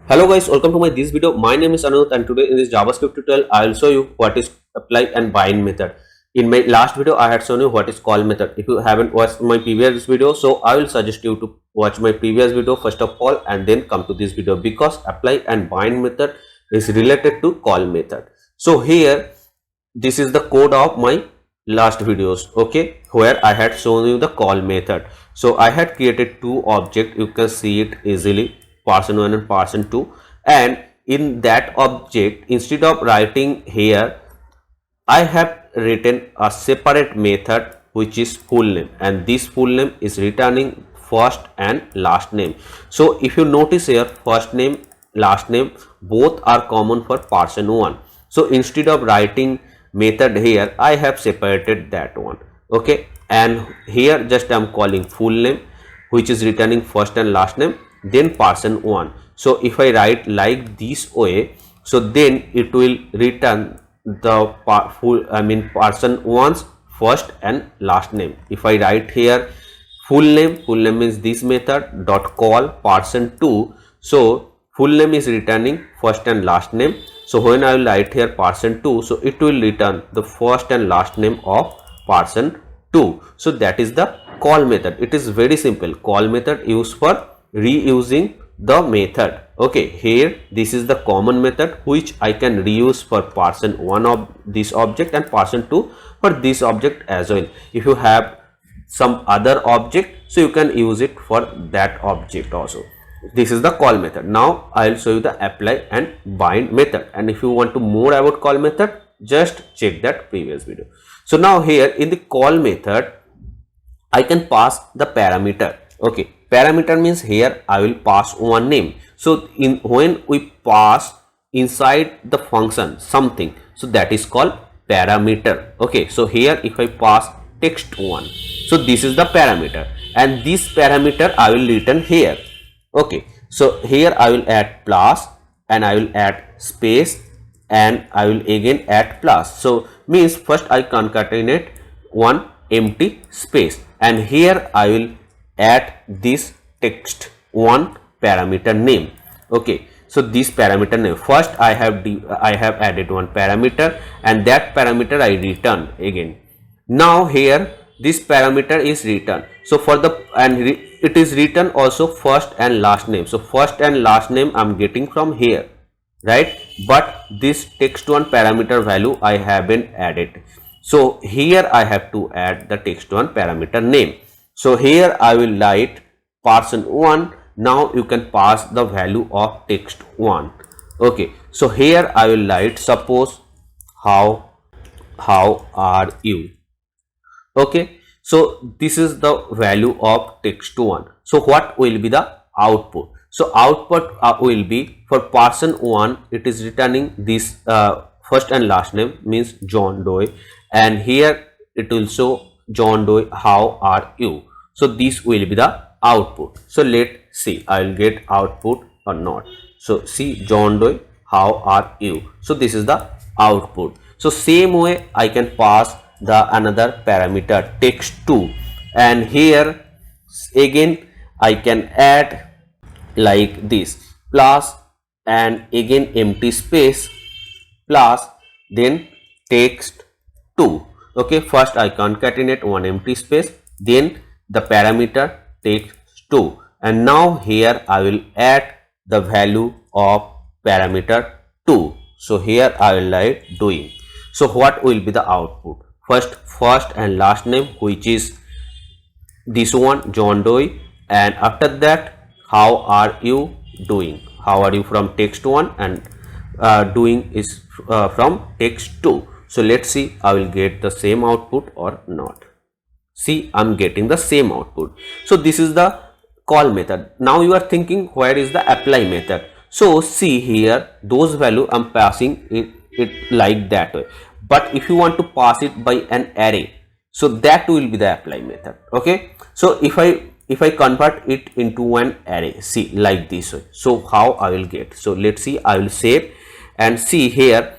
Hello guys, welcome to my this video. My name is Anuj and today in this JavaScript tutorial I will show you what is apply and bind method. In my last video I had shown you what is call method. If you haven't watched my previous video, so I will suggest you to watch my previous video first of all and then come to this video, because apply and bind method is related to call method. So here this is the code of my last videos, okay, where I had shown you the call method. So I had created two objects, you can see it easily, person1 and person2, and in that object instead of writing here I have written a separate method which is full name, and this full name is returning first and last name. So if you notice here, first name, last name both are common for person1. So instead of writing method here I have separated that one, okay, and here just I am calling full name which is returning first and last name, then person1. So if I write like this way, so then it will return the person1's first and last name. If I write here full name means this method dot call person2, so full name is returning first and last name. So when I will write here person2, so it will return the first and last name of person2. So that is the call method. It is very simple. Call method used for reusing the method. Okay, here this is the common method which I can reuse for person1 of this object and person2 for this object as well. If you have some other object, so you can use it for that object also. This is the call method. Now I will show you the apply and bind method, and if you want to more about call method, just check that previous video. So now here in the call method I can pass the parameter. Okay, parameter means here I will pass one name. So in when we pass inside the function something, so that is called parameter. Okay, so here if I pass text1, so this is the parameter, and this parameter I will return here. Okay, so here I will add plus and I will add space and I will again add plus. So means first I concatenate one empty space, and here I will add this text1 parameter name. Okay, so this parameter name, first I have added one parameter and that parameter I return again. Now here this parameter is written, so for the it is written also first and last name. So first and last name I'm getting from here, right, but this text1 parameter value I haven't added. So here I have to add the text1 parameter name. So here I will write person1. Now you can pass the value of text1. Okay, so here I will write suppose how are you. Okay, so this is the value of text1. So what will be the output? So output will be for person1, it is returning this first and last name means John Doe, and here it will show John Doe how are you. So this will be the output. So let's see, I will get output or not. So see, John Doe how are you. So this is the output. So same way I can pass the another parameter text2, and here again I can add like this plus and again empty space plus then text2. Okay, first I concatenate one empty space, then the parameter text2, and now here I will add the value of parameter 2. So here I will write doing. So what will be the output? First and last name, which is this one John Doe, and after that how are you doing. How are you from text1 and doing is from text2. So let's see, I will get the same output or not. See, I'm getting the same output. So this is the call method. Now you are thinking, where is the apply method? So see here, those value I'm passing it like that way, but if you want to pass it by an array, so that will be the apply method. Okay, so if I convert it into an array, see like this way, so how I will get. So let's see, I will save and see here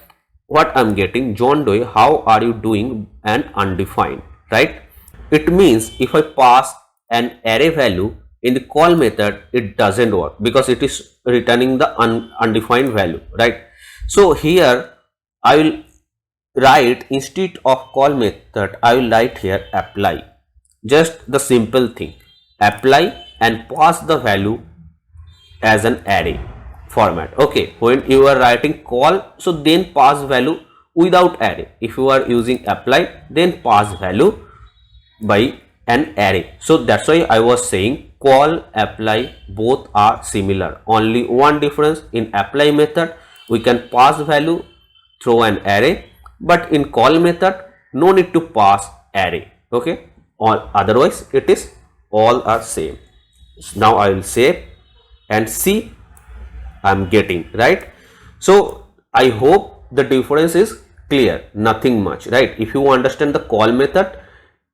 what I'm getting, John Doe how are you doing, and undefined, right? It means if I pass an array value In the call method, it doesn't work because it is returning the undefined value, right? So here I will write, instead of call method, I will write here apply. Just the simple thing, apply and pass the value as an array format. Okay, when you are writing call, so then pass value without array. If you are using apply, then pass value by an array. So that's why I was saying call, apply, both are similar. Only one difference, in apply method we can pass value through an array, but in call method no need to pass array. Okay, or otherwise it is all are same. So now I will save and see I am getting, right? So I hope the difference is clear, nothing much, right? If you understand the call method,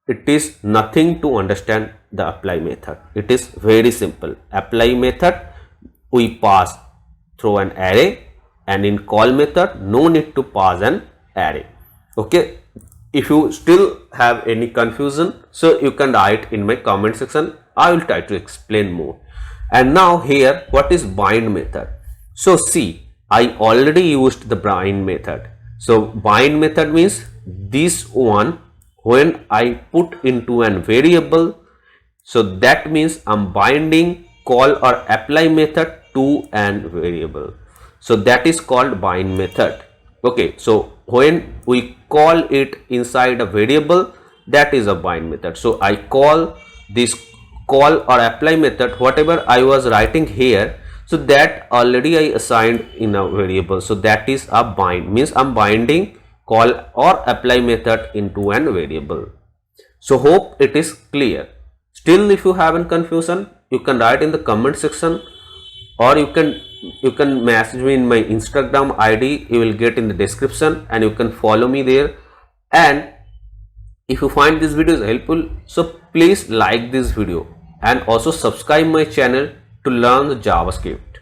it is nothing to understand the apply method. It is very simple. Apply method we pass through an array, and in call method no need to pass an array. Okay, if you still have any confusion, so you can write in my comment section. I will try to explain more. And now here, what is bind method? So see, I already used the bind method. So bind method means this one, when I put into an variable, so that means I'm binding call or apply method to an variable. So that is called bind method. Okay, so when we call it inside a variable, that is a bind method. So I call this call or apply method, whatever I was writing here, so that already I assigned in a variable. So that is a bind, means I'm binding call or apply method into an variable. So hope it is clear. Still, if you have any confusion, you can write in the comment section, or you can message me in my Instagram ID. You will get in the description, and you can follow me there. And if you find this video is helpful, so please like this video and also subscribe my channel to learn the JavaScript.